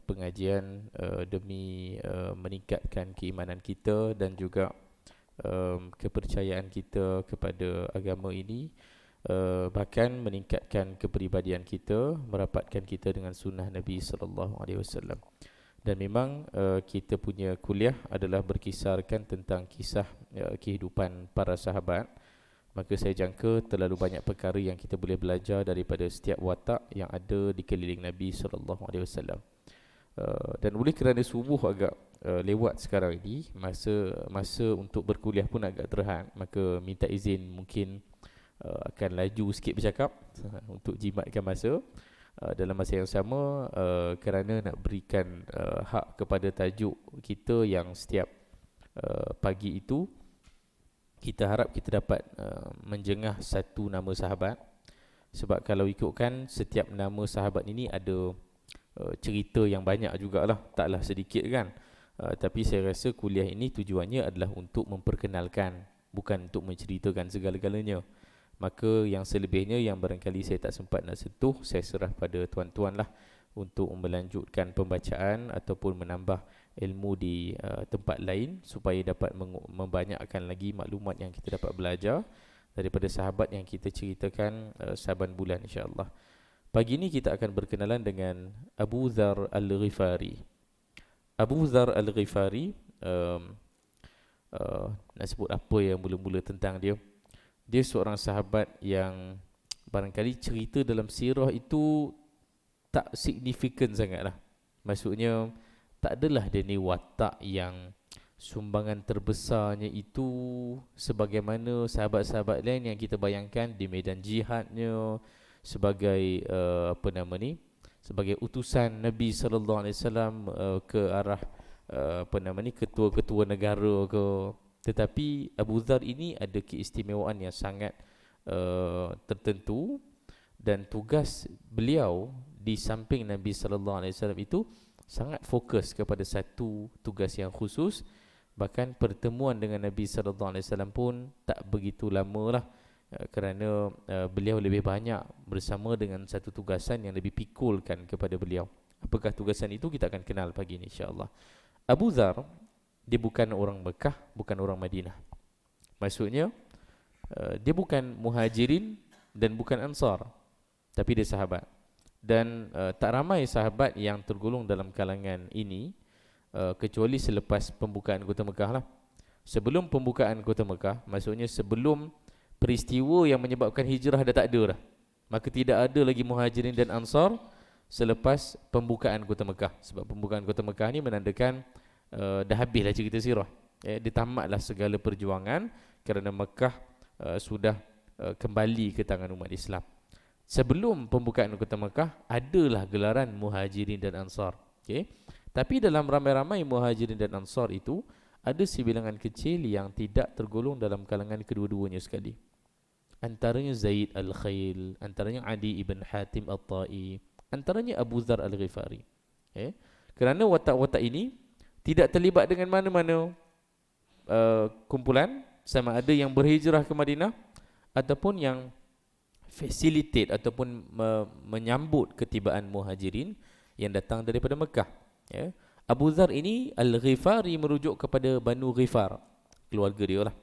pengajian demi meningkatkan keimanan kita dan juga kepercayaan kita kepada agama ini, bahkan meningkatkan kepribadian kita, merapatkan kita dengan sunnah Nabi sallallahu alaihi wasallam. Dan memang kita punya kuliah adalah berkisarkan tentang kisah kehidupan para sahabat. Maka saya jangka terlalu banyak perkara yang kita boleh belajar daripada setiap watak yang ada di keliling Nabi sallallahu alaihi wasallam. Dan oleh kerana subuh agak lewat sekarang ini, masa untuk berkuliah pun agak terhad, maka minta izin mungkin akan laju sikit bercakap untuk jimatkan masa. Dalam masa yang sama, kerana nak berikan hak kepada tajuk kita yang setiap pagi itu, kita harap kita dapat menjengah satu nama sahabat. Sebab kalau ikutkan, setiap nama sahabat ini ada cerita yang banyak jugalah, taklah sedikit kan. Tapi saya rasa kuliah ini tujuannya adalah untuk memperkenalkan, bukan untuk menceritakan segala-galanya. Maka yang selebihnya yang barangkali saya tak sempat nak sentuh, saya serah pada tuan-tuan lah untuk melanjutkan pembacaan ataupun menambah ilmu di tempat lain supaya dapat membanyakkan lagi maklumat yang kita dapat belajar daripada sahabat yang kita ceritakan saban bulan insya-Allah. Pagi ini kita akan berkenalan dengan Abu Dzar Al-Ghifari. Abu Dzar Al-Ghifari, nak sebut apa yang mula-mula tentang dia? Dia seorang sahabat yang barangkali cerita dalam sirah itu tak signifikan sangatlah. Maksudnya tak adalah dia ni watak yang sumbangan terbesarnya itu sebagaimana sahabat-sahabat lain yang kita bayangkan di medan jihadnya sebagai sebagai utusan Nabi sallallahu alaihi wasallam ke arah ketua-ketua negara ke. Tetapi Abu Dzar ini ada keistimewaan yang sangat tertentu, dan tugas beliau di samping Nabi sallallahu alaihi wasallam itu sangat fokus kepada satu tugas yang khusus. Bahkan pertemuan dengan Nabi sallallahu alaihi wasallam pun tak begitu lama lah, kerana beliau lebih banyak bersama dengan satu tugasan yang lebih pikulkan kepada beliau. Apakah tugasan itu, kita akan kenal pagi ini insya-Allah. Abu Dzar, dia bukan orang Mekah, bukan orang Madinah. Maksudnya dia bukan muhajirin dan bukan ansar, tapi dia sahabat. Dan tak ramai sahabat yang tergolong dalam kalangan ini, kecuali selepas pembukaan kota Mekah lah. Sebelum pembukaan kota Mekah, maksudnya sebelum peristiwa yang menyebabkan hijrah dah tak ada dah, maka tidak ada lagi muhajirin dan ansar selepas pembukaan kota Mekah. Sebab pembukaan kota Mekah ni menandakan dah habislah cerita sirah. Dia tamatlah segala perjuangan kerana Mekah sudah kembali ke tangan umat Islam. Sebelum pembukaan kota Mekah adalah gelaran muhajirin dan ansar. Tapi dalam ramai-ramai muhajirin dan ansar itu ada sebilangan kecil yang tidak tergolong dalam kalangan kedua-duanya sekali. Antaranya Zaid Al-Khail, antaranya Adi ibn Hatim At-Tai, antaranya Abu Dzar Al-Ghifari. Kerana watak-watak ini tidak terlibat dengan mana-mana kumpulan, sama ada yang berhijrah ke Madinah ataupun yang facilitate ataupun menyambut ketibaan muhajirin yang datang daripada Mekah. Abu Dzar ini Al-Ghifari merujuk kepada Banu Ghifar, keluarga dia lah.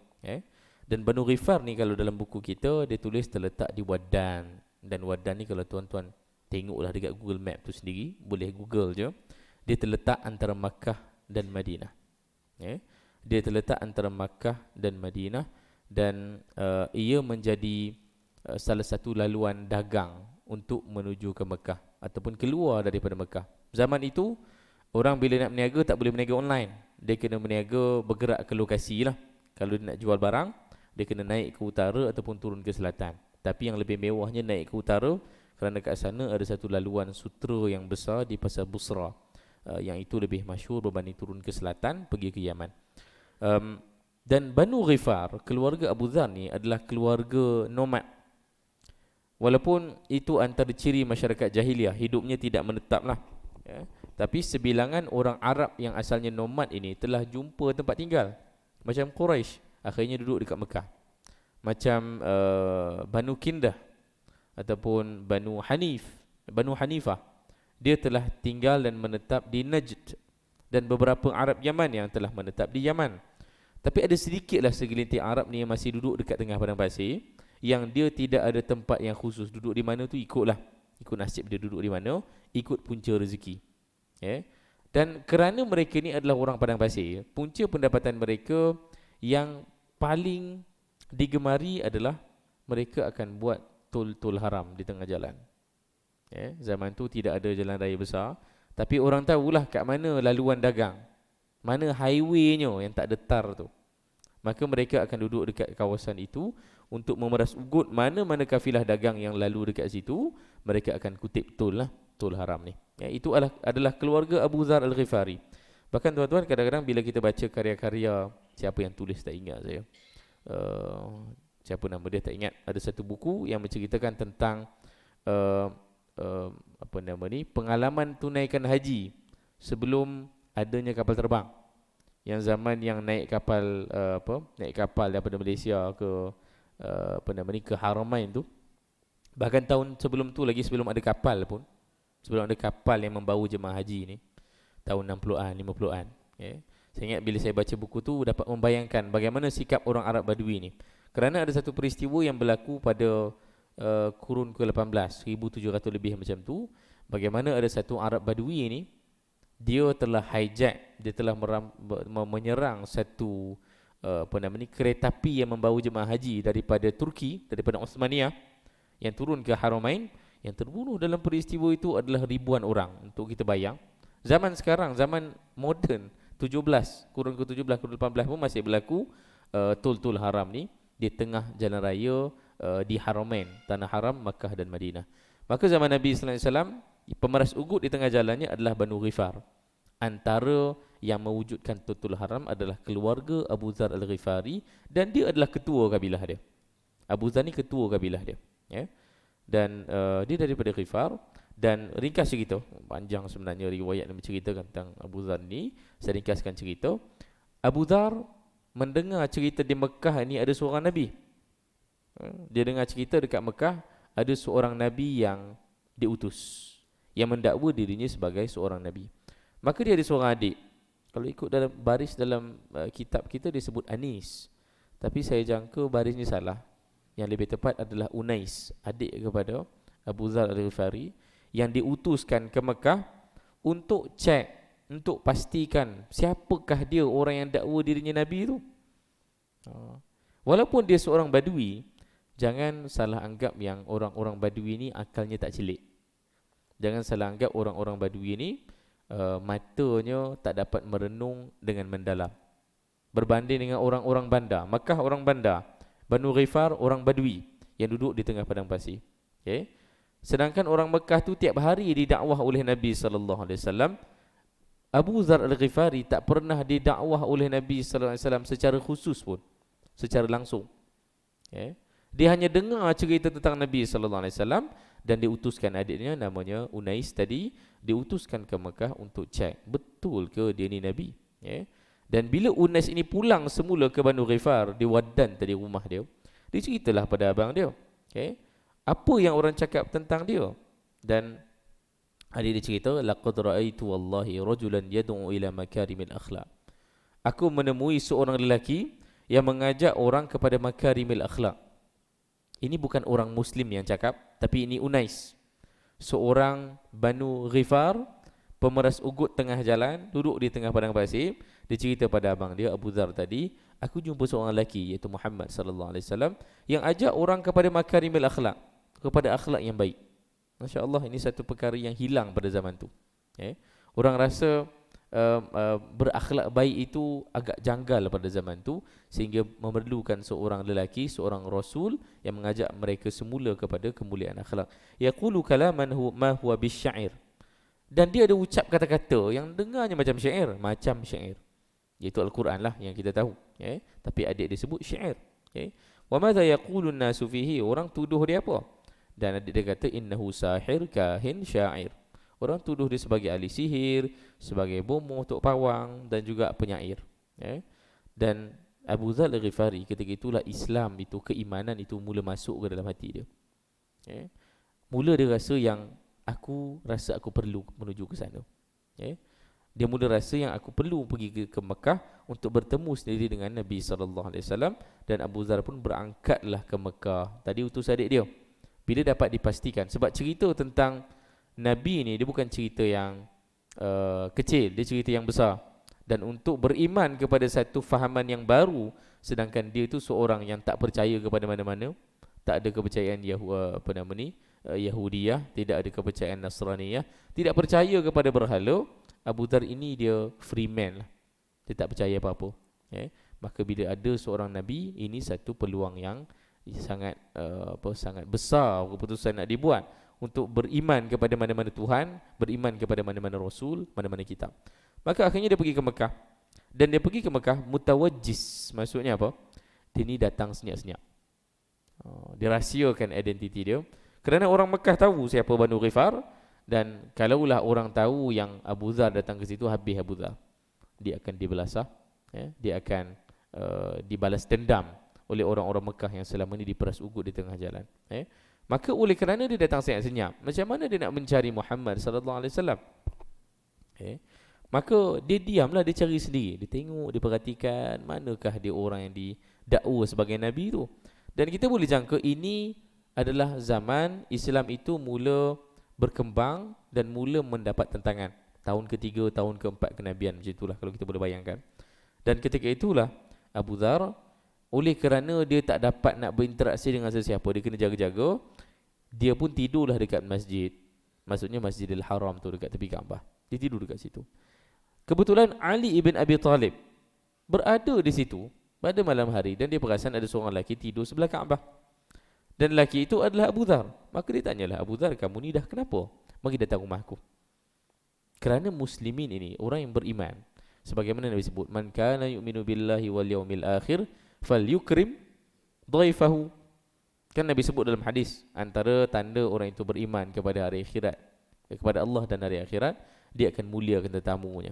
Dan Banu Ghifar ni kalau dalam buku kita dia tulis terletak di Waddan. Dan Waddan ni kalau tuan-tuan tengoklah dekat Google Map tu sendiri, boleh Google je, dia terletak antara Makkah dan Madinah. Dia terletak antara Makkah dan Madinah, dan ia menjadi salah satu laluan dagang untuk menuju ke Mekah ataupun keluar daripada Mekah. Zaman itu orang bila nak berniaga tak boleh berniaga online. Dia kena berniaga bergerak ke lokasi lah. Kalau dia nak jual barang, dia kena naik ke utara ataupun turun ke selatan. Tapi yang lebih mewahnya naik ke utara, kerana kat sana ada satu laluan sutra yang besar di Pasar Busra, yang itu lebih masyhur berbanding turun ke selatan pergi ke Yaman. Dan Banu Ghifar, keluarga Abu Dzar ni adalah keluarga nomad. Walaupun itu antara ciri masyarakat jahiliah, hidupnya tidak menetap lah. Tapi sebilangan orang Arab yang asalnya nomad ini telah jumpa tempat tinggal. Macam Quraisy, akhirnya duduk dekat Mekah. Macam Banu Kindah ataupun Banu Hanifah, dia telah tinggal dan menetap di Najd, dan beberapa Arab Yaman yang telah menetap di Yaman. Tapi ada sedikitlah segelintir Arab ni yang masih duduk dekat tengah padang pasir, yang dia tidak ada tempat yang khusus. Duduk di mana tu ikut nasib dia duduk di mana, ikut punca rezeki. Dan kerana mereka ni adalah orang padang pasir, punca pendapatan mereka yang paling digemari adalah mereka akan buat tol haram di tengah jalan. Zaman tu tidak ada jalan raya besar, tapi orang tahulah kat mana laluan dagang, mana highwaynya yang tak ada tar tu. Maka mereka akan duduk dekat kawasan itu untuk memeras ugut mana-mana kafilah dagang yang lalu dekat situ. Mereka akan kutip tol haram ni. Itu adalah keluarga Abu Dzar Al-Ghifari. Bahkan tuan-tuan, kadang-kadang bila kita baca karya-karya, siapa yang tulis tak ingat saya, siapa nama dia tak ingat, ada satu buku yang menceritakan tentang pengalaman tunaikan haji sebelum adanya kapal terbang. Yang zaman yang naik kapal daripada Malaysia ke ke Haramain tu. Bahkan tahun sebelum tu lagi, sebelum ada kapal pun, sebelum ada kapal yang membawa jemaah haji ni, tahun 60-an, 50-an. Saya ingat bila saya baca buku tu dapat membayangkan bagaimana sikap orang Arab Badui ni. Kerana ada satu peristiwa yang berlaku pada kurun ke-18, 1700 lebih macam tu. Bagaimana ada satu Arab Badui ni, dia telah hijack, dia telah menyerang satu kereta api yang membawa jemaah haji daripada Turki, daripada Osmaniyah, yang turun ke Haramain. Yang terbunuh dalam peristiwa itu adalah ribuan orang. Untuk kita bayang, zaman sekarang, zaman moden, 17, kurun ke-17, kurun ke-18 pun masih berlaku tol haram ni di tengah jalan raya di Haramain, tanah haram Makkah dan Madinah. Maka zaman Nabi sallallahu alaihi wasallam, pemeras ugut di tengah jalannya adalah Banu Ghifar. Antara yang mewujudkan tol haram adalah keluarga Abu Dzar Al-Ghifari, dan dia adalah ketua kabilah dia. Abu Dzar ni ketua kabilah dia. Dan dia daripada Ghifar. Dan ringkas cerita, panjang sebenarnya riwayat yang menceritakan tentang Abu Dzar ni. Saya ringkaskan cerita. Abu Dzar mendengar cerita di Mekah ni ada seorang Nabi. Dia dengar cerita dekat Mekah ada seorang Nabi yang diutus, yang mendakwa dirinya sebagai seorang Nabi. Maka dia ada seorang adik. Kalau ikut dalam baris dalam kitab kita disebut Anis, tapi saya jangka baris ni salah. Yang lebih tepat adalah Unais, adik kepada Abu Dzar Al-Ghifari, yang diutuskan ke Mekah untuk cek, untuk pastikan siapakah dia orang yang dakwa dirinya Nabi tu. Walaupun dia seorang Badui, jangan salah anggap yang orang-orang Badui ni akalnya tak celik. Jangan salah anggap orang-orang Badui ni matanya tak dapat merenung dengan mendalam. Berbanding dengan orang-orang bandar. Makkah orang bandar, Banu Ghifar orang Badui yang duduk di tengah padang pasir. Sedangkan orang Mekah tu tiap hari didakwah oleh Nabi sallallahu alaihi wasallam. Abu Dzar Al-Ghifari tak pernah didakwah oleh Nabi sallallahu alaihi wasallam secara khusus pun, secara langsung. Dia hanya dengar cerita tentang Nabi sallallahu alaihi wasallam, dan diutuskan adiknya namanya Unais tadi, diutuskan ke Mekah untuk cek betul ke dia ni Nabi. Dan bila Unais ini pulang semula ke Banu Ghifar, di Waddan tadi rumah dia, dia ceritalah pada abang dia, apa yang orang cakap tentang dia. Dan adik dia cerita, laqad ra'aitu wallahi rajulan yad'u ila makarimil akhlaq. Aku menemui seorang lelaki yang mengajak orang kepada makarimil akhlaq. Ini bukan orang Muslim yang cakap, tapi ini Unais, seorang Banu Ghifar, pemeras ugut tengah jalan, duduk di tengah padang pasir. Dia cerita pada abang dia Abu Dzar tadi, aku jumpa seorang lelaki iaitu Muhammad sallallahu alaihi wasallam yang ajak orang kepada makarimil akhlaq, kepada akhlak yang baik. Masya-Allah, ini satu perkara yang hilang pada zaman tu. Orang rasa berakhlak baik itu agak janggal pada zaman tu, sehingga memerlukan seorang lelaki, seorang rasul yang mengajak mereka semula kepada kemuliaan akhlak. Yaqulu kalaman ma huwa bisyair. Dan dia ada ucap kata-kata yang dengarnya macam syair, iaitu Al-Quran lah yang kita tahu. Tapi adik dia sebut syair. Wa madza yaqulu an-nasu fihi, orang tuduh dia apa? Dan adik dia kata innahu sahir kahin syair. Orang tuduh dia sebagai ahli sihir, sebagai bomoh, tok pawang, dan juga penyair. Dan Abu Dzar Al-Ghifari ketika itulah Islam itu, keimanan itu mula masuk ke dalam hati dia. Mula dia rasa yang aku rasa aku perlu menuju ke sana. Dia mula rasa yang aku perlu pergi ke Mekah untuk bertemu sendiri dengan Nabi SAW, dan Abu Dhar pun berangkatlah ke Mekah. Tadi utus adik dia. Bila dapat dipastikan, sebab cerita tentang Nabi ni dia bukan cerita yang kecil, dia cerita yang besar. Dan untuk beriman kepada satu fahaman yang baru, sedangkan dia itu seorang yang tak percaya kepada mana-mana, tak ada kepercayaan Yahudiyah, tidak ada kepercayaan Nasraniyah, tidak percaya kepada berhala. Abu Dhar ini dia free man lah. Dia tak percaya apa-apa. Maka bila ada seorang Nabi, ini satu peluang yang sangat sangat besar keputusan nak dibuat untuk beriman kepada mana-mana Tuhan, beriman kepada mana-mana Rasul, mana-mana kitab. Maka akhirnya dia pergi ke Mekah. Dan dia pergi ke Mekah mutawajjis. Maksudnya apa? Dia ni datang senyap-senyap. Dia rahsiakan identiti dia. Kerana orang Mekah tahu siapa Banu Ghifar. Dan kalaulah orang tahu yang Abu Dhar datang ke situ, habis Abu Dhar. Dia akan dibelasah. Dia akan dibalas dendam oleh orang-orang Mekah yang selama ini diperas ugut di tengah jalan. Maka oleh kerana dia datang senyap-senyap, macam mana dia nak mencari Muhammad sallallahu alaihi wasallam? Maka dia diamlah, dia cari sendiri. Dia tengok, dia perhatikan manakah dia orang yang didakwa sebagai Nabi tu. Dan kita boleh jangka ini adalah zaman Islam itu mula berkembang dan mula mendapat tentangan. Tahun ketiga, tahun keempat kenabian, macam itulah kalau kita boleh bayangkan. Dan ketika itulah Abu Dhar, oleh kerana dia tak dapat nak berinteraksi dengan sesiapa, dia kena jaga-jaga, dia pun tidurlah dekat masjid. Maksudnya Masjidil Haram tu, dekat tepi Kaabah. Dia tidur dekat situ. Kebetulan Ali ibn Abi Talib berada di situ pada malam hari, dan dia perasan ada seorang lelaki tidur sebelah Kaabah. Dan lelaki itu adalah Abu Dhar. Maka dia tanyalah, Abu Dhar, kamu ni dah kenapa? Mari datang rumahku. Kerana muslimin ini orang yang beriman. Sebagaimana Nabi sebut, man kana yu'minu billahi wal yaumil akhir falyukrim dhaifahu. Kan Nabi sebut dalam hadis, antara tanda orang itu beriman kepada hari akhirat, kepada Allah dan hari akhirat, dia akan muliakan tetamunya.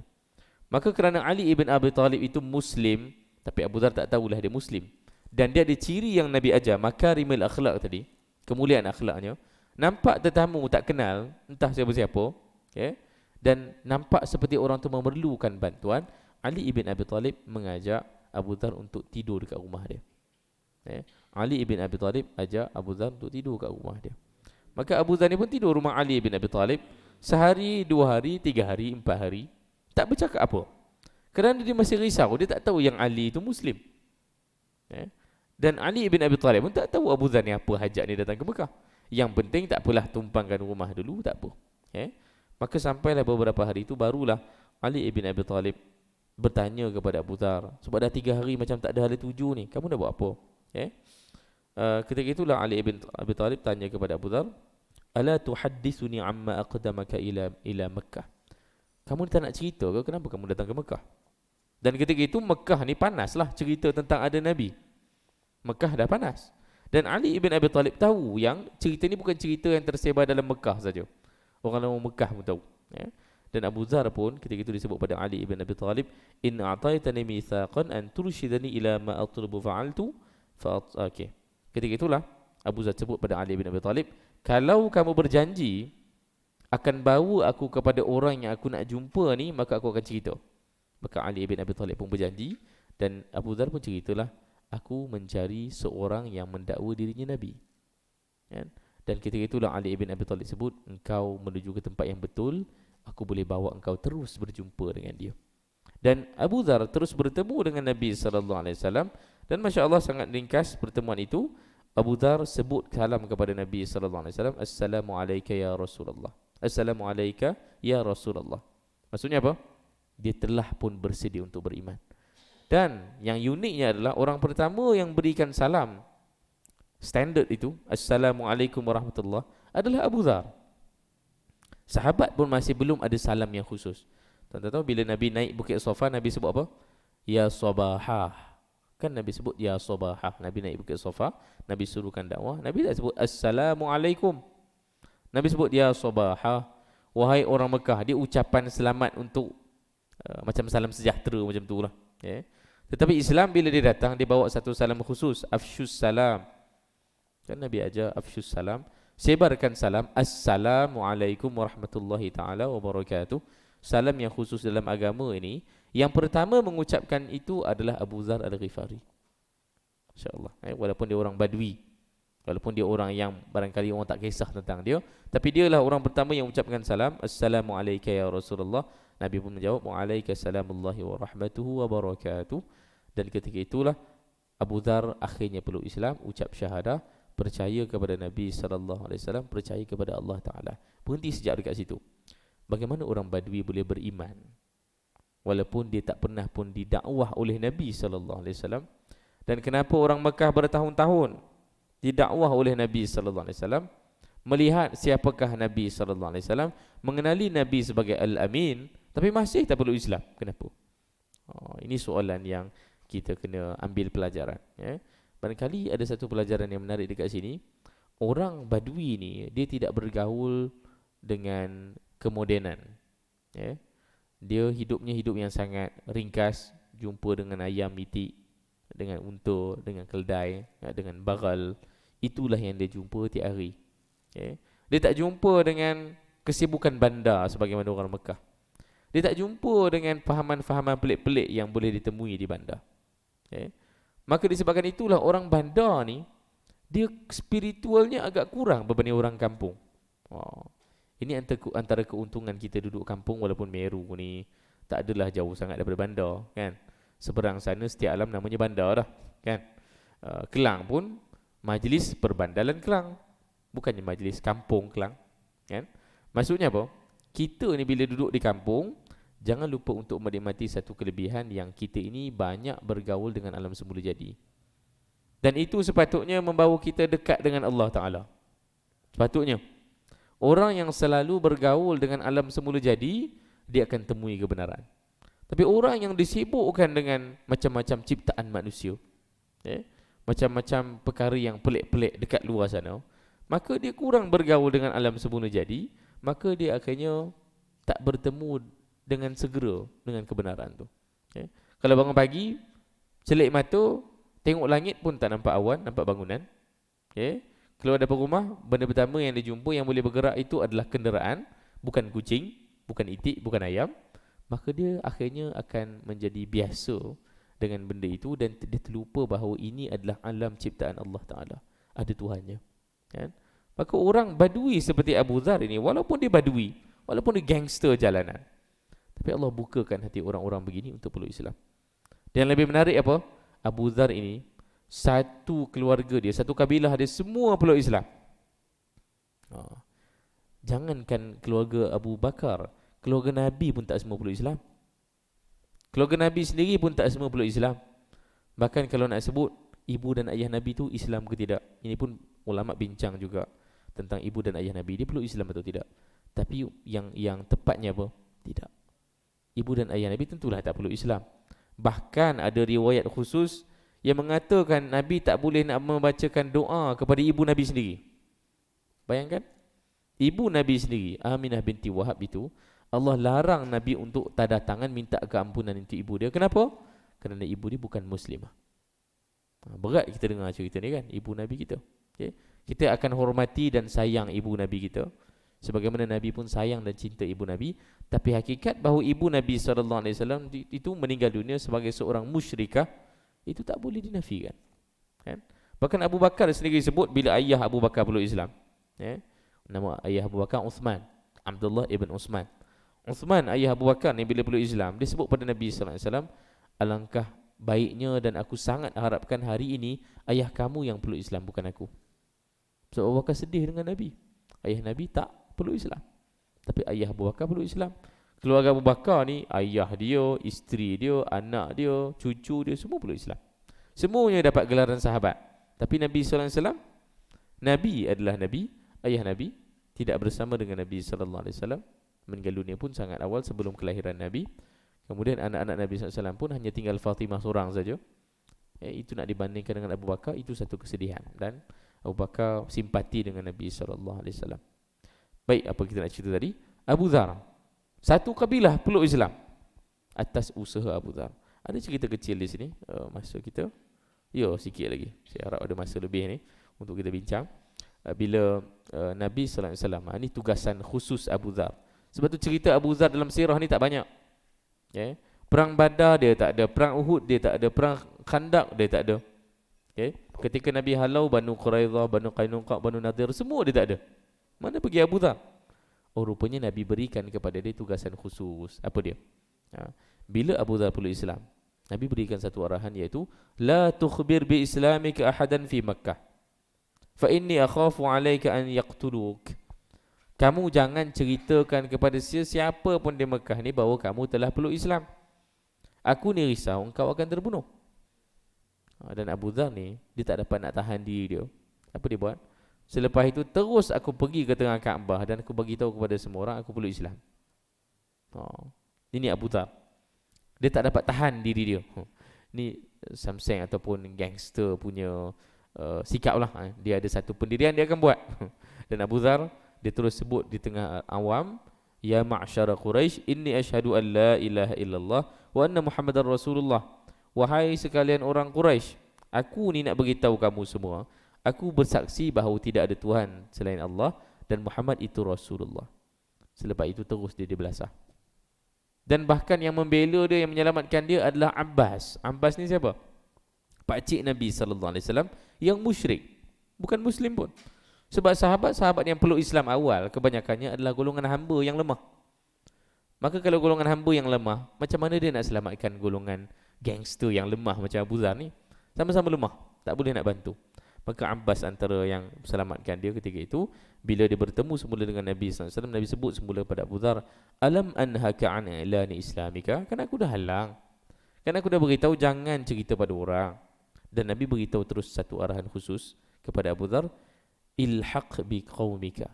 Maka kerana Ali ibn Abi Talib itu Muslim, tapi Abu Dhar tak tahulah dia Muslim, dan dia ada ciri yang Nabi ajar, makarimul akhlak tadi, kemuliaan akhlaknya. Nampak tetamu tak kenal, entah siapa-siapa, dan nampak seperti orang tu memerlukan bantuan, Ali ibn Abi Talib mengajak Abu Dhar untuk tidur dekat rumah dia. Ali ibn Abi Talib ajak Abu Dhar untuk tidur kat rumah dia. Maka Abu Dhar ni pun tidur rumah Ali ibn Abi Talib. Sehari, 2 hari, 3 hari, 4 hari, tak bercakap apa. Kerana dia masih risau, dia tak tahu yang Ali itu Muslim. Dan Ali ibn Abi Talib pun tak tahu Abu Dhar ni apa hajat ni datang ke Mekah. Yang penting tak apalah, tumpangkan rumah dulu, tak apa. Maka sampailah beberapa hari itu, barulah Ali ibn Abi Talib bertanya kepada Abu Dhar, sebab dah 3 hari macam tak ada hala tuju ni, kamu dah buat apa? Ketika itulah Ali ibn Abi Talib tanya kepada Abu Dhar, ala tuhaddithuni amma aqdamaka ila Makkah. Kamu tak nak cerita ke kenapa kamu datang ke Mekah? Dan ketika itu Mekah ni panaslah cerita tentang ada Nabi. Mekah dah panas. Dan Ali ibn Abi Talib tahu yang cerita ni bukan cerita yang tersebar dalam Mekah saja. Orang Mekah pun tahu. Dan Abu Dhar pun ketika itu disebut pada Ali ibn Abi Talib, in a'taitani mitsaqan an turshidani ila ma atlubu fa'altu okay. Ketika itulah Abu Dhar sebut pada Ali ibn Abi Talib, kalau kamu berjanji akan bawa aku kepada orang yang aku nak jumpa ni, maka aku akan cerita. Maka Ali ibn Abi Talib pun berjanji, dan Abu Dhar pun ceritalah, aku mencari seorang yang mendakwa dirinya Nabi. Dan ketika itulah Ali ibn Abi Talib sebut, engkau menuju ke tempat yang betul, aku boleh bawa engkau terus berjumpa dengan dia. Dan Abu Dhar terus bertemu dengan Nabi SAW. Dan Masya Allah sangat ringkas pertemuan itu. Abu Dhar sebut salam kepada Nabi SAW, Assalamualaikum ya Rasulullah. Assalamualaikum ya Rasulullah. Maksudnya apa? Dia telah pun bersedia untuk beriman. Dan yang uniknya adalah orang pertama yang berikan salam standard itu, Assalamualaikum warahmatullahi, adalah Abu Dhar. Sahabat pun masih belum ada salam yang khusus. Tuan-tuan tahu bila Nabi naik Bukit Safa, Nabi sebut apa? Ya Sabahah. Kan Nabi sebut Ya Sabahah. Nabi naik Bukit Safa, Nabi suruhkan dakwah, Nabi tak sebut Assalamualaikum. Nabi sebut Ya Sabahah. Wahai orang Mekah. Dia ucapan selamat untuk macam salam sejahtera macam tu lah. Tetapi Islam bila dia datang, dia bawa satu salam khusus, Afshus Salam. Kan Nabi ajar Afshus Salam, Sebarkan salam. Assalamualaikum warahmatullahi taala wabarakatuh. Salam yang khusus dalam agama ini, yang pertama mengucapkan itu adalah Abu Dzar Al-Ghifari. Masya-Allah. Walaupun dia orang Badui, walaupun dia orang yang barangkali orang tak kisah tentang dia, tapi dialah orang pertama yang mengucapkan salam. Assalamualaikum ya Rasulullah. Nabi pun menjawab, Waalaikumsalamullahi warahmatuhu wabarakatuh. Dan ketika itulah Abu Dzar akhirnya peluk Islam, ucap syahadah, percaya kepada Nabi sallallahu alaihi wasallam, percaya kepada Allah Taala. Berhenti sejak dekat situ. Bagaimana orang Badui boleh beriman walaupun dia tak pernah pun didakwah oleh Nabi sallallahu alaihi wasallam? Dan kenapa orang Mekah bertahun-tahun didakwah oleh Nabi sallallahu alaihi wasallam, melihat siapakah Nabi sallallahu alaihi wasallam, mengenali Nabi sebagai Al-Amin, tapi masih tak perlu Islam? Kenapa? Ini soalan yang kita kena ambil pelajaran, ya. Barangkali ada satu pelajaran yang menarik dekat sini. Orang Badui ni dia tidak bergaul dengan kemodenan, ya. Dia hidupnya hidup yang sangat ringkas, jumpa dengan ayam itik, dengan unta, dengan keldai, dengan bagal. Itulah yang dia jumpa tiap hari, ya. Dia tak jumpa dengan kesibukan bandar sebagaimana orang Mekah. Dia tak jumpa dengan fahaman-fahaman pelik-pelik yang boleh ditemui di bandar, ya. Maka disebabkan itulah orang bandar ni dia spiritualnya agak kurang berbanding orang kampung. Ini antara keuntungan kita duduk kampung. Walaupun Meru ni tak adalah jauh sangat daripada bandar, kan. Seberang sana setiap alam namanya bandar dah, kan. Kelang pun majlis perbandalan Kelang, bukannya majlis kampung Kelang, kan. Maksudnya apa? Kita ni bila duduk di kampung, jangan lupa untuk menikmati satu kelebihan yang kita ini banyak bergaul dengan alam semula jadi. Dan itu sepatutnya membawa kita dekat dengan Allah Ta'ala. Sepatutnya orang yang selalu bergaul dengan alam semula jadi, dia akan temui kebenaran. Tapi orang yang disibukkan dengan macam-macam ciptaan manusia, macam-macam perkara yang pelik-pelik dekat luar sana, maka dia kurang bergaul dengan alam semula jadi, maka dia akhirnya tak bertemu dengan segera dengan kebenaran tu. Kalau bangun pagi, celik mata, tengok langit pun tak nampak awan, nampak bangunan. Keluar daripada rumah, benda pertama yang dia jumpa yang boleh bergerak itu adalah kenderaan, bukan kucing, bukan itik, bukan ayam. Maka dia akhirnya akan menjadi biasa dengan benda itu, dan dia terlupa bahawa ini adalah alam ciptaan Allah Ta'ala. Ada Tuhannya, kan? Maka orang Badui seperti Abu Dzar ini, walaupun dia Badui, walaupun dia gangster jalanan, tapi Allah bukakan hati orang-orang begini untuk peluk Islam. Dan lebih menarik apa? Abu Dzar ini, satu keluarga dia, satu kabilah dia, semua peluk Islam. Jangankan keluarga Abu Bakar, keluarga Nabi pun tak semua peluk Islam. Keluarga Nabi sendiri pun tak semua peluk Islam. Bahkan kalau nak sebut ibu dan ayah Nabi tu Islam ke tidak, ini pun ulama bincang juga tentang ibu dan ayah Nabi, dia peluk Islam atau tidak. Tapi yang tepatnya apa? Tidak. Ibu dan ayah Nabi tentulah tak peluk Islam. Bahkan ada riwayat khusus yang mengatakan Nabi tak boleh nak membacakan doa kepada ibu Nabi sendiri. Bayangkan, ibu Nabi sendiri, Aminah binti Wahab itu, Allah larang Nabi untuk tanda tangan minta keampunan untuk ibu dia. Kenapa? Kerana ibu dia bukan Muslimah. Berat kita dengar cerita ni, kan, ibu Nabi kita. Kita akan hormati dan sayang ibu Nabi kita, sebagaimana Nabi pun sayang dan cinta ibu Nabi. Tapi hakikat bahawa ibu Nabi SAW itu meninggal dunia sebagai seorang musyrikah, itu tak boleh dinafikan, kan? Bahkan Abu Bakar sendiri sebut bila ayah Abu Bakar peluk Islam, nama ayah Abu Bakar Uthman, Abdullah ibn Uthman. Uthman ayah Abu Bakar ni bila peluk Islam, dia sebut pada Nabi SAW, alangkah baiknya dan aku sangat harapkan hari ini ayah kamu yang peluk Islam, bukan aku. So Abu Bakar sedih dengan Nabi. Ayah Nabi tak peluk Islam, tapi ayah Abu Bakar peluk Islam. Keluarga Abu Bakar ni, ayah dia, isteri dia, anak dia, cucu dia, semua peluk Islam. Semuanya dapat gelaran sahabat. Tapi Nabi SAW, Nabi adalah Nabi, ayah Nabi tidak bersama dengan Nabi SAW. Meninggal dunia pun sangat awal sebelum kelahiran Nabi. Kemudian anak-anak Nabi SAW pun hanya tinggal Fatimah seorang saja. Itu nak dibandingkan dengan Abu Bakar, itu satu kesedihan. Dan Abu Bakar simpati dengan Nabi SAW. Baik, apa kita nak cerita tadi? Abu Dzar, satu kabilah peluk Islam atas usaha Abu Dzar. Ada cerita kecil di sini, masa kita, sikit lagi. Saya harap ada masa lebih ni untuk kita bincang. bila Nabi sallallahu alaihi wasallam, ini tugasan khusus Abu Dhar. Sebab tu cerita Abu Dhar dalam sirah ni tak banyak. Okay. Perang Badar dia tak ada, perang Uhud dia tak ada, perang Khandaq dia tak ada. Okay. Ketika Nabi halau Banu Quraidah, Banu Qainuqa, Banu Nadir, semua dia tak ada. Mana pergi Abu Dhar? Oh, rupanya Nabi berikan kepada dia tugasan khusus. Apa dia? Bila Abu Dhar peluk Islam, Nabi berikan satu arahan, iaitu la tukhbir bi islamika ahadan fi Makkah fa inni akhafu alayka an yaqtuluk. Kamu jangan ceritakan kepada sesiapa pun di Mekah ni bahawa kamu telah peluk Islam. Aku ni risau engkau akan terbunuh. Dan Abu Dhar ni, dia tak dapat nak tahan diri dia. Apa dia buat? Selepas itu terus aku pergi ke tengah Kaabah dan aku bagi tahu kepada semua orang aku peluk Islam. Ini Abu Dhar. Dia tak dapat tahan diri dia. Ni something ataupun gangster punya sikap lah. Dia ada satu pendirian dia akan buat. Dan Abu Dhar, dia terus sebut di tengah awam, ya ma'syara Quraisy, inni asyhadu an la ilaha illallah wa anna Muhammadar Rasulullah. Wahai sekalian orang Quraisy, aku ni nak beritahu kamu semua, aku bersaksi bahawa tidak ada Tuhan selain Allah dan Muhammad itu Rasulullah. Selepas itu terus dia belasah. Dan bahkan yang membela dia, yang menyelamatkan dia adalah Abbas. Abbas ni siapa? Pakcik Nabi sallallahu alaihi wasallam yang musyrik, bukan muslim pun. Sebab sahabat-sahabat yang peluk Islam awal kebanyakannya adalah golongan hamba yang lemah. Maka kalau golongan hamba yang lemah, macam mana dia nak selamatkan golongan gangster yang lemah macam Abu Dhar ni? Sama-sama lemah, tak boleh nak bantu. Maka Abbas antara yang selamatkan dia ketika itu. Bila dia bertemu semula dengan Nabi sallallahu alaihi wasallam, Nabi sebut semula pada Abu Dhar, alam anhaka an ilani islamika, kan aku dah halang, kan aku dah beritahu jangan cerita pada orang. Dan Nabi beritahu terus satu arahan khusus kepada Abu Dhar, ilhaq bi qaumika,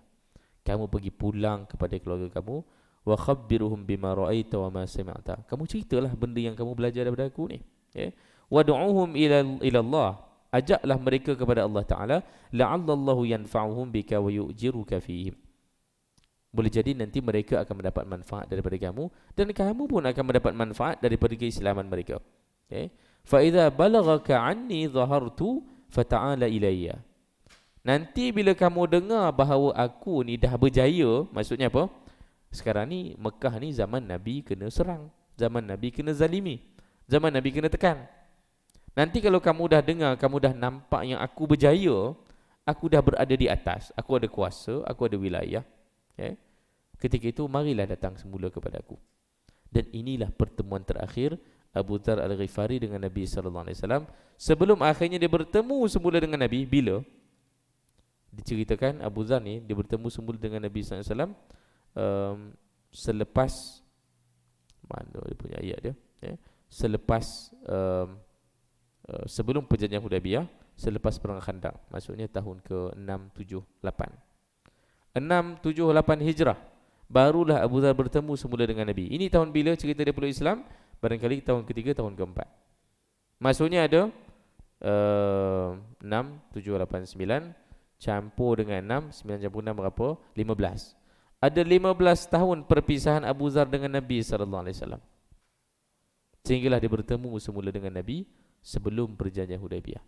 kamu pergi pulang kepada keluarga kamu, wa khabbiruhum bima ra'aita wa ma sami'ta, kamu ceritalah benda yang kamu belajar daripada aku ni, wad'uhum ila Allah, ajaklah mereka kepada Allah Taala, la'allallahu yanfa'uhum bika wa yu'jiruka fihim, boleh jadi nanti mereka akan mendapat manfaat daripada kamu dan kamu pun akan mendapat manfaat daripada keislaman mereka. Fa idza balaghaka anni dhahartu fata'ala ilayya, nanti bila kamu dengar bahawa aku ni dah berjaya, maksudnya apa? Sekarang ni Mekah ni zaman Nabi kena serang, zaman Nabi kena zalimi, zaman Nabi kena tekan. Nanti kalau kamu dah dengar, kamu dah nampak yang aku berjaya, aku dah berada di atas, aku ada kuasa, aku ada wilayah, ketika itu marilah datang semula kepada aku. Dan inilah pertemuan terakhir Abu Dhar Al-Ghifari dengan Nabi sallallahu alaihi wasallam sebelum akhirnya dia bertemu semula dengan Nabi. Bila diceritakan Abu Dhar ni dia bertemu semula dengan Nabi sallallahu alaihi wasallam selepas mana dia punya ayat dia, selepas sebelum perjanjian Hudaibiyah, selepas perang Khandaq, maksudnya tahun ke-678 Hijrah, barulah Abu Dhar bertemu semula dengan Nabi. Ini tahun bila cerita dia peluk Islam? Barangkali tahun ketiga, tahun keempat. Maksudnya ada 6, 7, 8, 9 campur dengan 6, 9 campur 6 berapa? 15. Ada 15 tahun perpisahan Abu Dhar dengan Nabi SAW. Sehinggalah dia bertemu semula dengan Nabi sebelum perjanjian Hudaibiyah.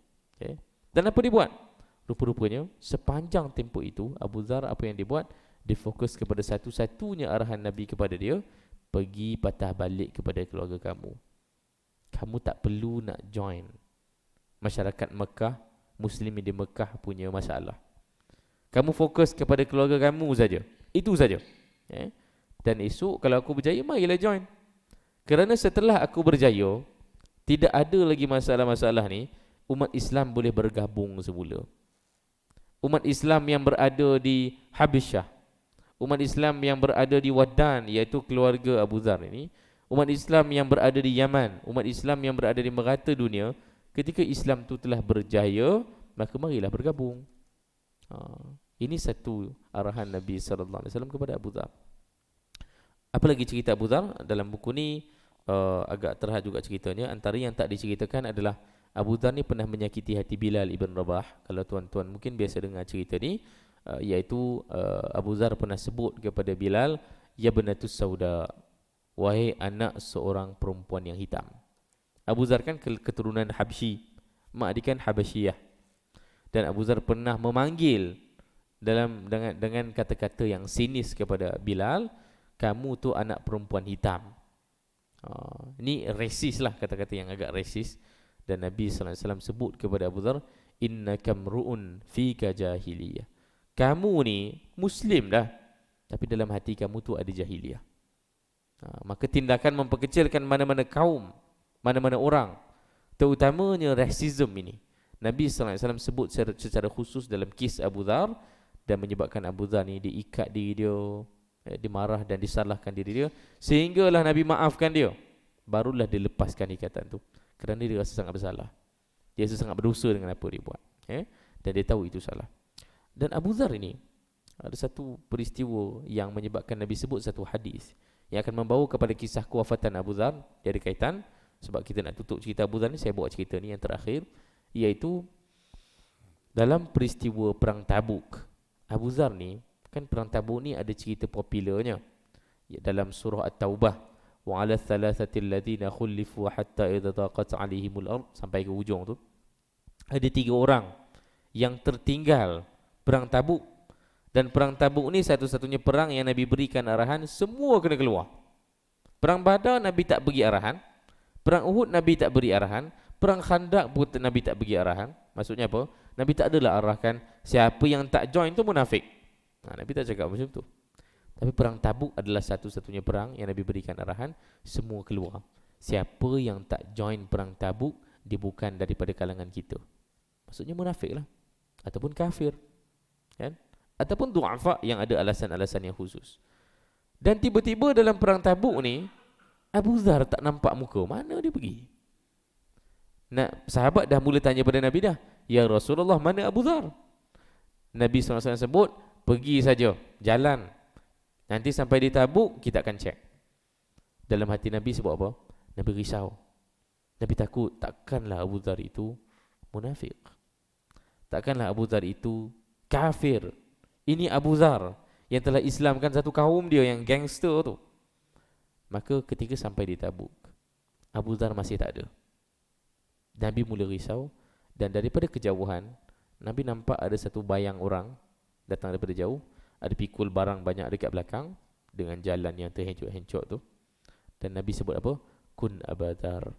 Dan apa dia buat? Rupa-rupanya sepanjang tempoh itu Abu Dhar apa yang dia buat? Dia fokus kepada satu-satunya arahan Nabi kepada dia, pergi patah balik kepada keluarga kamu. Kamu tak perlu nak join masyarakat Mekah, Muslimin di Mekah punya masalah. Kamu fokus kepada keluarga kamu saja. Itu saja. Dan esok kalau aku berjaya, marilah join. Kerana setelah aku berjaya, tidak ada lagi masalah-masalah ni, umat Islam boleh bergabung semula. Umat Islam yang berada di Habisyah, umat Islam yang berada di Wadan, iaitu keluarga Abu Dhar ini, umat Islam yang berada di Yaman, umat Islam yang berada di merata dunia, ketika Islam itu telah berjaya, maka marilah bergabung. Ini satu arahan Nabi sallallahu alaihi wasallam kepada Abu Dhar. Apa lagi cerita Abu Dhar? Dalam buku ni agak terhad juga ceritanya. Antara yang tak diceritakan adalah Abu Dhar ni pernah menyakiti hati Bilal ibn Rabah. Kalau tuan-tuan mungkin biasa dengar cerita ni, iaitu Abu Dhar pernah sebut kepada Bilal, ya banatus sauda, wahai anak seorang perempuan yang hitam. Abu Dhar kan keturunan Habsyi, mak dia kan Habasyiyah. Dan Abu Dhar pernah memanggil dengan kata-kata yang sinis kepada Bilal, kamu tu anak perempuan hitam. Ini resis lah, kata-kata yang agak resis. Dan Nabi sallallahu alaihi wasallam sebut kepada Abu Dhar, innaka mru'un fika jahiliyah. Kamu ni muslim dah, tapi dalam hati kamu tu ada jahiliyah. Maka tindakan memperkecilkan mana-mana kaum, mana-mana orang, terutamanya rasism ini, Nabi sallallahu alaihi wasallam sebut secara khusus dalam kisah Abu Dhar, dan menyebabkan Abu Dhar ni diikat diri dia, dimarah dan disalahkan diri dia, sehinggalah Nabi maafkan dia. Barulah dia lepaskan ikatan tu, kerana dia rasa sangat bersalah. Dia rasa sangat berdosa dengan apa dia buat, dan dia tahu itu salah. Dan Abu Dhar ini ada satu peristiwa yang menyebabkan Nabi sebut satu hadis yang akan membawa kepada kisah kewafatan Abu Dhar. Dia ada kaitan, sebab kita nak tutup cerita Abu Dhar ni, saya bawa cerita ni yang terakhir, iaitu dalam peristiwa perang Tabuk. Abu Dhar ni, kan perang Tabuk ni ada cerita popularnya dalam surah At-Taubah, wa 'ala thalathati alladhina khulifu hatta idza daqat 'alaihimul ard, sampai ke hujung tu. Ada 3 orang yang tertinggal perang Tabuk, dan perang Tabuk ni satu-satunya perang yang Nabi berikan arahan semua kena keluar. Perang Badar Nabi tak bagi arahan, perang Uhud Nabi tak beri arahan, perang Khandaq pun Nabi tak bagi arahan. Maksudnya apa? Nabi tak adalah arahkan siapa yang tak join tu munafik. Nabi tak cakap macam tu. Tapi perang Tabuk adalah satu-satunya perang yang Nabi berikan arahan semua keluar. Siapa yang tak join perang Tabuk, dia bukan daripada kalangan kita. Maksudnya munafik lah, ataupun kafir, kan? Ataupun du'afa yang ada alasan-alasan yang khusus. Dan tiba-tiba dalam perang Tabuk ni, Abu Dhar tak nampak muka. Mana dia pergi? Sahabat dah mula tanya pada Nabi dah, ya Rasulullah, mana Abu Dhar? Nabi SAW sebut, pergi saja, jalan. Nanti sampai di Tabuk, kita akan cek. Dalam hati Nabi sebut apa? Nabi risau. Nabi takut, takkanlah Abu Dhar itu munafik. Takkanlah Abu Dhar itu kafir. Ini Abu Dhar yang telah Islamkan satu kaum dia yang gangster tu. Maka ketika sampai di Tabuk, Abu Dhar masih tak ada. Nabi mula risau, dan daripada kejauhan Nabi nampak ada satu bayang orang datang daripada jauh, ada pikul barang banyak dekat belakang dengan jalan yang terhencot-hencot tu. Dan Nabi sebut apa? Kun Abu Dhar.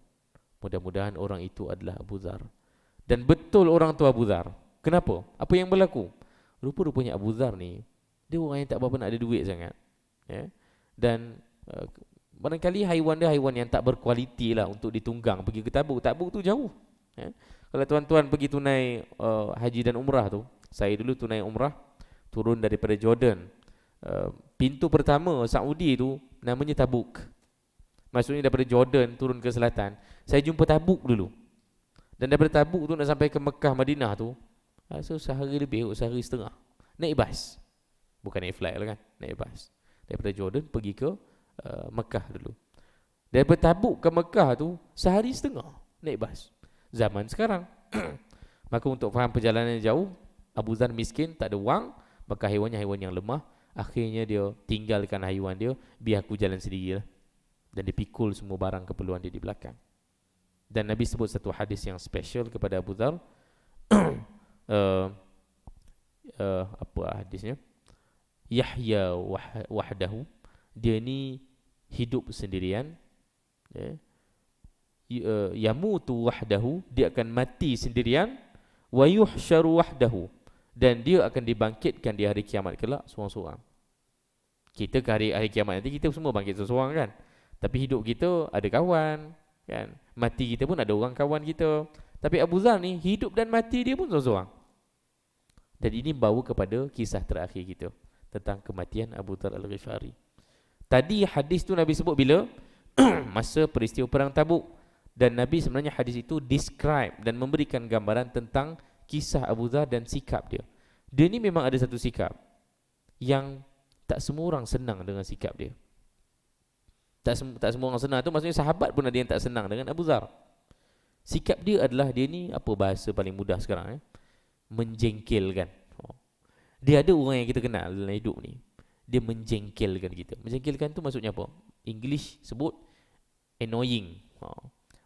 Mudah-mudahan orang itu adalah Abu Dhar. Dan betul orang tu Abu Dhar. Kenapa? Apa yang berlaku? Rupa-rupanya Abu Dhar ni, dia orang yang tak berapa nak ada duit sangat, dan barangkali haiwan dia haiwan yang tak berkualiti lah untuk ditunggang pergi ke Tabuk. Tabuk tu jauh. Kalau tuan-tuan pergi tunai haji dan umrah tu, saya dulu tunai umrah, turun daripada Jordan, pintu pertama Saudi tu namanya Tabuk. Maksudnya daripada Jordan turun ke selatan, saya jumpa Tabuk dulu. Dan daripada Tabuk tu nak sampai ke Mekah, Madinah tu, so sehari lebih, sehari setengah. Naik bas. Bukan naik flight lah kan, naik bas. Daripada Jordan pergi ke Mekah dulu. Daripada Tabuk ke Mekah tu sehari setengah naik bas. Zaman sekarang maka untuk faham perjalanan jauh, Abu Dhar miskin, tak ada wang, maka haiwannya haiwan yang lemah. Akhirnya dia tinggalkan haiwan dia, biar aku jalan sendiri lah. Dan dia pikul semua barang keperluan dia di belakang. Dan Nabi sebut satu hadis yang special kepada Abu Dhar. Apa hadisnya? Yahya wahdahu, dia ni hidup sendirian, yamutu wahdahu, dia akan mati sendirian, wa yuhsyaru wahdahu, dan dia akan dibangkitkan di hari kiamat kelak seorang-seorang. Kita ke hari kiamat nanti kita semua bangkit seorang kan, tapi hidup kita ada kawan kan, mati kita pun ada orang kawan kita. Tapi Abu Dhar ni hidup dan mati dia pun seorang-seorang. Dan ini bawa kepada kisah terakhir kita tentang kematian Abu Dhar Al-Ghifari. Tadi hadis tu Nabi sebut bila? Masa peristiwa perang Tabuk. Dan Nabi sebenarnya hadis itu describe dan memberikan gambaran tentang kisah Abu Dhar dan sikap dia. Dia ni memang ada satu sikap yang tak semua orang senang dengan sikap dia. Tak semua orang senang tu, maksudnya sahabat pun ada yang tak senang dengan Abu Dhar. Sikap dia adalah, dia ni apa bahasa paling mudah sekarang, menjengkelkan. Dia ada orang yang kita kenal dalam hidup ni, dia menjengkelkan kita. Menjengkelkan tu maksudnya apa? English sebut annoying.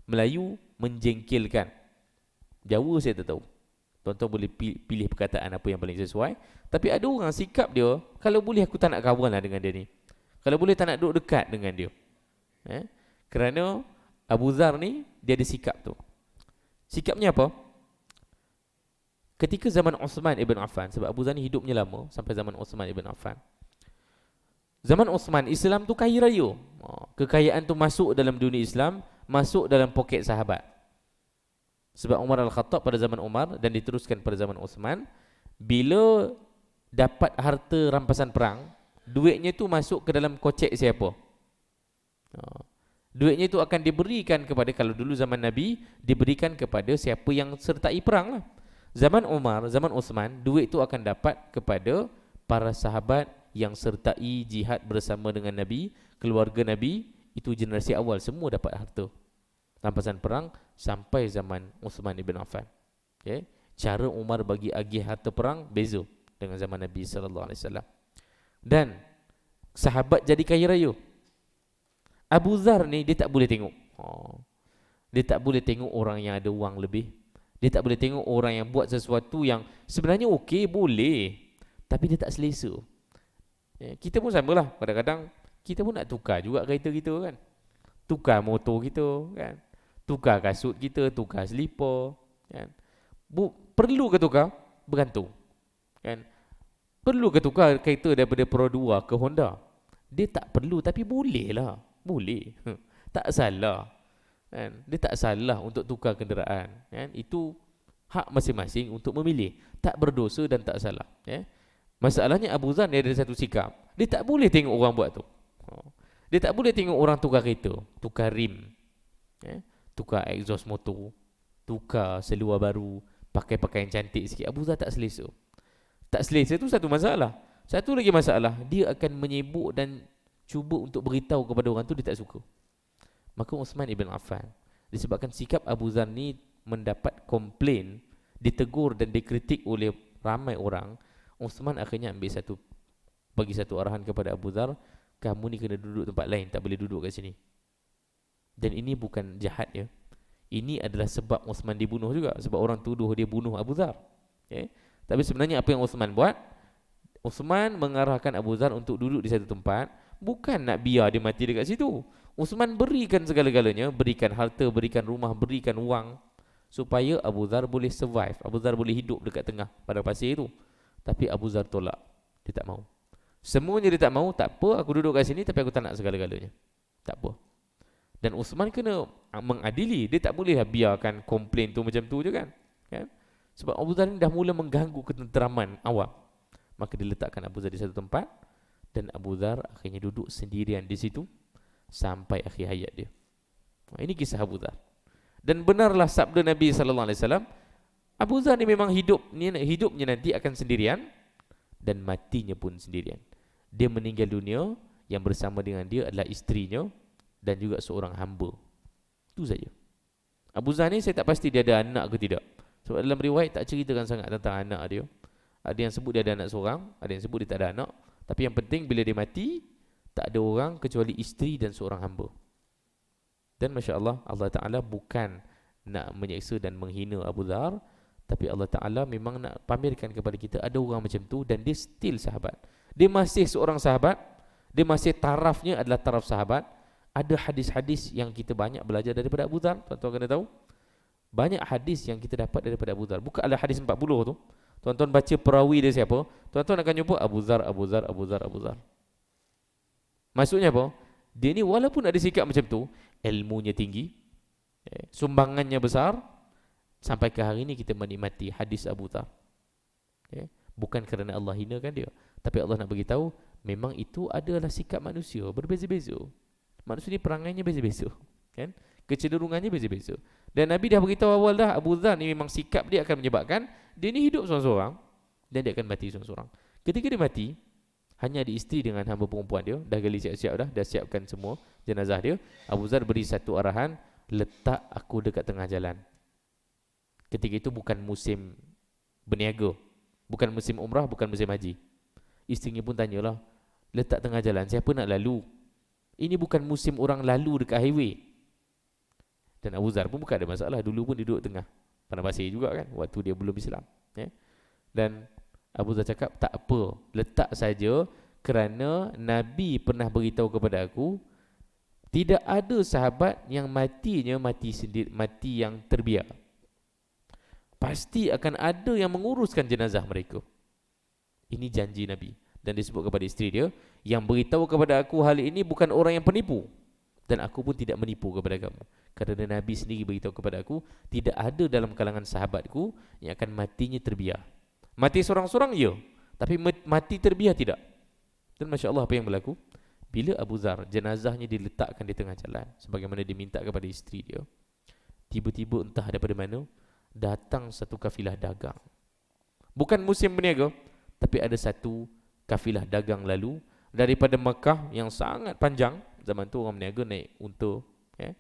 Melayu menjengkelkan. Jawa saya tak tahu. Tuan-tuan boleh pilih perkataan apa yang paling sesuai. Tapi ada orang sikap dia, kalau boleh aku tak nak kawan lah dengan dia ni. Kalau boleh tak nak duduk dekat dengan dia. Kerana Abu Dhar ni, dia ada sikap tu. Sikapnya apa? Ketika zaman Uthman ibn Affan, sebab Abu Dhar ni hidupnya lama, sampai zaman Uthman ibn Affan. Zaman Uthman, Islam tu kaya raya. Kekayaan tu masuk dalam dunia Islam, masuk dalam poket sahabat. Sebab Umar Al-Khattab pada zaman Umar dan diteruskan pada zaman Uthman, bila dapat harta rampasan perang, duitnya tu masuk ke dalam kocek siapa? Duitnya itu akan diberikan kepada, kalau dulu zaman Nabi, diberikan kepada siapa yang sertai perang lah. Zaman Umar, zaman Uthman, duit itu akan dapat kepada para sahabat yang sertai jihad bersama dengan Nabi, keluarga Nabi, itu generasi awal, semua dapat harta rampasan perang sampai zaman Uthman ibn Affan. Okay. Cara Umar bagi agih harta perang beza dengan zaman Nabi SAW. Dan sahabat jadi kaya raya. Abu Dhar ni dia tak boleh tengok. Dia tak boleh tengok orang yang ada wang lebih. Dia tak boleh tengok orang yang buat sesuatu yang sebenarnya okey, boleh, tapi dia tak selesa. Kita pun samalah. Kadang-kadang kita pun nak tukar juga kereta kita kan. Tukar motor kita kan. Tukar kasut kita, tukar selipar kan. Perlu ke tukar? Bergantung kan. Perlu ke tukar kereta daripada Pro 2 ke Honda? Dia tak perlu, tapi boleh lah. Boleh. Tak salah kan? Dia tak salah untuk tukar kenderaan kan? Itu hak masing-masing untuk memilih. Tak berdosa dan tak salah ya? Masalahnya Abu Dhar dia ada satu sikap. Dia tak boleh tengok orang buat tu. Dia tak boleh tengok orang tukar kereta, tukar rim ya? Tukar exhaust motor, tukar seluar baru, pakai pakaian cantik sikit. Abu Dhar tak selesa. Tak selesa tu satu masalah. Satu lagi masalah, dia akan menyibuk dan cuba untuk beritahu kepada orang tu dia tak suka. Maka Uthman ibn Affan, disebabkan sikap Abu Dhar ni mendapat komplain, ditegur dan dikritik oleh ramai orang, Uthman akhirnya bagi satu arahan kepada Abu Dhar, kamu ni kena duduk tempat lain, tak boleh duduk kat sini. Dan ini bukan jahat ya. Ini adalah sebab Uthman dibunuh juga, sebab orang tuduh dia bunuh Abu Dhar. Okay? Tapi sebenarnya apa yang Uthman buat? Uthman mengarahkan Abu Dhar untuk duduk di satu tempat, bukan nak biar dia mati dekat situ. Uthman berikan segala-galanya, berikan harta, berikan rumah, berikan wang, supaya Abu Dhar boleh survive, Abu Dhar boleh hidup dekat tengah padang pasir itu. Tapi Abu Dhar tolak, dia tak mau. Semuanya dia tak mau. Tak apa, aku duduk kat sini, tapi aku tak nak segala-galanya. Tak apa. Dan Uthman kena mengadili. Dia tak boleh biarkan komplain tu macam tu je kan? Sebab Abu Dhar ni dah mula mengganggu ketenteraman awam. Maka dia letakkan Abu Dhar di satu tempat, dan Abu Dhar akhirnya duduk sendirian di situ sampai akhir hayat dia. Ini kisah Abu Dhar. Dan benarlah sabda Nabi SAW, Abu Dhar ni memang hidupnya nanti akan sendirian, dan matinya pun sendirian. Dia meninggal dunia, yang bersama dengan dia adalah isterinya dan juga seorang hamba. Itu saja. Abu Dhar ni saya tak pasti dia ada anak ke tidak. Sebab dalam riwayat tak ceritakan sangat tentang anak dia. Ada yang sebut dia ada anak seorang, ada yang sebut dia tak ada anak. Tapi yang penting bila dia mati, tak ada orang kecuali isteri dan seorang hamba. Dan Masya Allah, Allah Ta'ala bukan nak menyeksa dan menghina Abu Dhar, tapi Allah Ta'ala memang nak pamerkan kepada kita ada orang macam tu, dan dia still sahabat. Dia masih seorang sahabat. Dia masih tarafnya adalah taraf sahabat. Ada hadis-hadis yang kita banyak belajar daripada Abu Dhar. Tuan-tuan kena tahu, banyak hadis yang kita dapat daripada Abu Dhar. Bukan ada hadis 40 tu. Tuan-tuan baca perawi dia siapa, tuan-tuan akan jumpa Abu Dhar, Abu Dhar, Abu Dhar, Abu Dhar. Maksudnya apa? Dia ni walaupun ada sikap macam tu, ilmunya tinggi, sumbangannya besar, sampai ke hari ni kita menikmati hadis Abu Dhar. Bukan kerana Allah hinakan dia, tapi Allah nak beritahu memang itu adalah sikap manusia, berbeza-beza. Manusia ni perangainya beza-beza kan? Kecenderungannya beza-beza. Dan Nabi dah beritahu awal dah, Abu Dhar ni memang sikap dia akan menyebabkan dia ni hidup seorang-seorang dan dia akan mati seorang-seorang. Ketika dia mati, hanya ada isteri dengan hamba perempuan dia, dah gali siap-siap dah siapkan semua jenazah dia. Abu Dhar beri satu arahan, letak aku dekat tengah jalan. Ketika itu bukan musim berniaga, bukan musim umrah, bukan musim haji. Isterinya pun tanyalah, letak tengah jalan, siapa nak lalu? Ini bukan musim orang lalu dekat highway. Dan Abu Dhar pun bukan ada masalah, dulu pun dia duduk tengah. pandai pasir juga kan waktu dia belum Islam, ya. Dan Abu Dhar cakap, tak apa, letak saja, kerana Nabi pernah beritahu kepada aku, tidak ada sahabat yang matinya mati sendiri, mati yang terbiar. Pasti akan ada yang menguruskan jenazah mereka. Ini janji Nabi. Dan disebut kepada isteri dia, yang beritahu kepada aku hal ini bukan orang yang penipu, dan aku pun tidak menipu kepada kamu. Kerana Nabi sendiri beritahu kepada aku, tidak ada dalam kalangan sahabatku yang akan matinya terbiar. Mati seorang-seorang, ya, tapi mati terbiar tidak. Dan Masya Allah, apa yang berlaku? Bila Abu Dhar jenazahnya diletakkan di tengah jalan, sebagaimana diminta kepada isteri dia, tiba-tiba entah daripada mana datang satu kafilah dagang. Bukan musim berniaga, tapi ada satu kafilah dagang lalu daripada Mekah yang sangat panjang. Zaman tu orang berniaga naik unta, ya?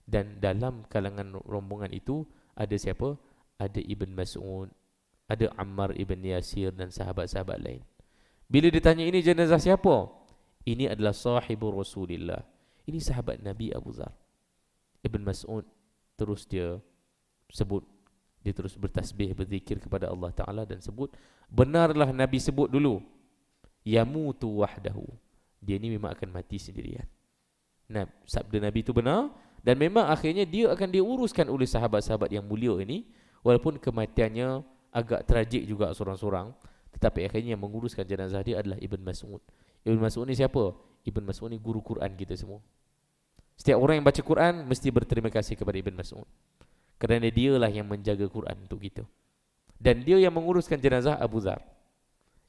Dan dalam kalangan rombongan itu ada siapa? Ada Ibn Mas'ud, ada Ammar Ibn Yasir dan sahabat-sahabat lain. Bila ditanya, ini jenazah siapa? Ini adalah sahibu Rasulillah. Ini sahabat Nabi Abu Dhar. Ibn Mas'ud terus dia sebut, dia terus bertasbih, berzikir kepada Allah Ta'ala dan sebut, benarlah Nabi sebut dulu, yamutu wahdahu, dia ni memang akan mati sendirian. Nah, sabda Nabi itu benar, dan memang akhirnya dia akan diuruskan oleh sahabat-sahabat yang mulia ini, walaupun kematiannya agak tragik juga seorang-seorang, tetapi akhirnya yang menguruskan jenazah dia adalah Ibn Mas'ud. Ibn Mas'ud ni siapa? Ibn Mas'ud ni guru Quran kita semua. Setiap orang yang baca Quran mesti berterima kasih kepada Ibn Mas'ud, kerana dialah yang menjaga Quran untuk kita. Dan dia yang menguruskan jenazah Abu Dhar,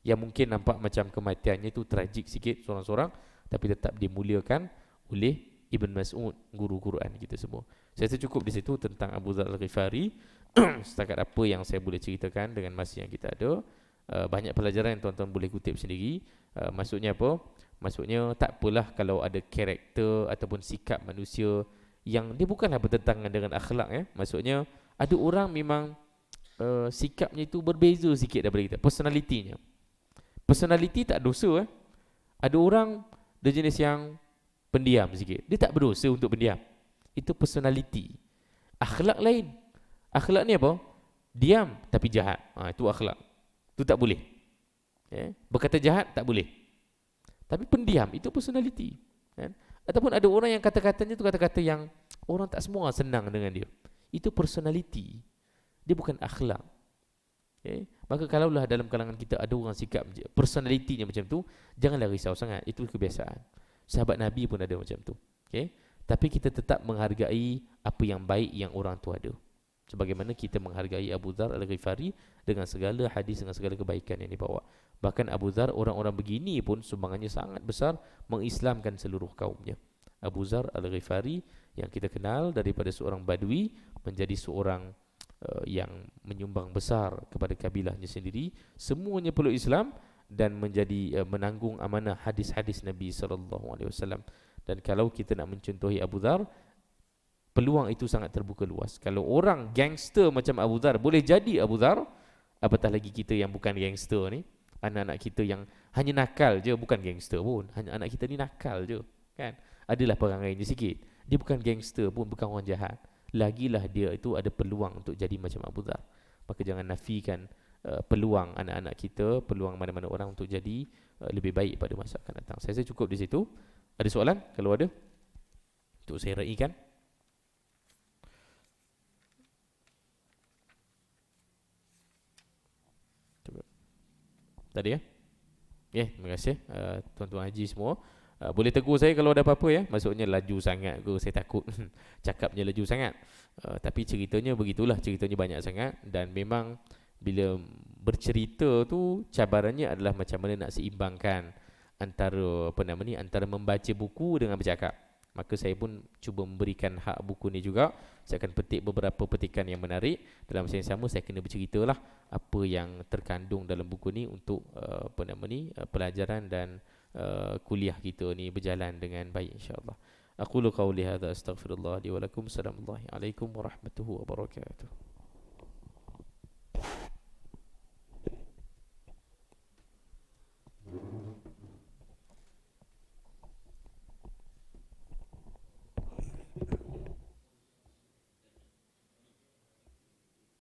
yang mungkin nampak macam kematiannya itu tragik sikit seorang-seorang, tapi tetap dimuliakan oleh Ibn Mas'ud, guru Quran kita semua. Saya rasa cukup di situ tentang Abu Dhar Al-Ghifari. Setakat apa yang saya boleh ceritakan dengan masa yang kita ada. Banyak pelajaran yang tuan-tuan boleh kutip sendiri. Maksudnya apa? Maksudnya tak apalah kalau ada karakter ataupun sikap manusia yang dia bukanlah bertentangan dengan akhlak, ya. Maksudnya ada orang memang sikapnya itu berbeza sikit daripada kita, personalitinya. Personality tak dosa, Ada orang dia jenis yang pendiam sikit, dia tak berdosa untuk pendiam. Itu personality. Akhlak lain. Akhlak ni apa? Diam tapi jahat. Itu akhlak. Itu tak boleh. Berkata jahat tak boleh. Tapi pendiam itu personality, kan? Ataupun ada orang yang kata-katanya itu kata-kata yang orang tak semua senang dengan dia. Itu personality. Dia bukan akhlak. Maka kalaulah dalam kalangan kita ada orang sikap personalitinya macam tu, janganlah risau sangat. Itu kebiasaan. Sahabat Nabi pun ada macam tu. Tapi kita tetap menghargai apa yang baik yang orang tu ada. Sebagaimana kita menghargai Abu Dhar Al-Ghifari dengan segala hadis, dengan segala kebaikan yang dibawa. Bahkan Abu Dhar, orang-orang begini pun sumbangannya sangat besar mengislamkan seluruh kaumnya. Abu Dhar Al-Ghifari yang kita kenal daripada seorang badui menjadi seorang yang menyumbang besar kepada kabilahnya sendiri, semuanya peluk Islam dan menjadi menanggung amanah hadis-hadis Nabi SAW. Dan kalau kita nak mencontohi Abu Dhar, peluang itu sangat terbuka luas. Kalau orang gangster macam Abu Dhar boleh jadi Abu Dhar, apatah lagi kita yang bukan gangster ni. Anak-anak kita yang hanya nakal je, bukan gangster pun, hanya anak kita ni nakal je, kan? Adalah perangainya sikit. Dia bukan gangster pun, bukan orang jahat. Lagilah dia itu ada peluang untuk jadi macam Abu Dhar. Maka jangan nafikan peluang anak-anak kita, peluang mana-mana orang untuk jadi lebih baik pada masa akan datang. Saya rasa cukup di situ. Ada soalan? Kalau ada, untuk saya raikan. Tadi, ya? Terima kasih tuan-tuan haji semua. Boleh tegur saya kalau ada apa-apa, ya. Maksudnya laju sangat ke, saya takut cakapnya laju sangat. Tapi ceritanya begitulah, ceritanya banyak sangat. Dan memang bila bercerita tu, cabarannya adalah macam mana nak seimbangkan antara antara membaca buku dengan bercakap. Maka saya pun cuba memberikan hak buku ni juga. Saya akan petik beberapa petikan yang menarik. Dalam masa yang sama saya kena berceritalah apa yang terkandung dalam buku ni untuk pelajaran dan kuliah kita ni berjalan dengan baik, insya-Allah. Aqulu qawli hadza astaghfirullah li wa lakum. Assalamualaikum warahmatullahi wabarakatuh.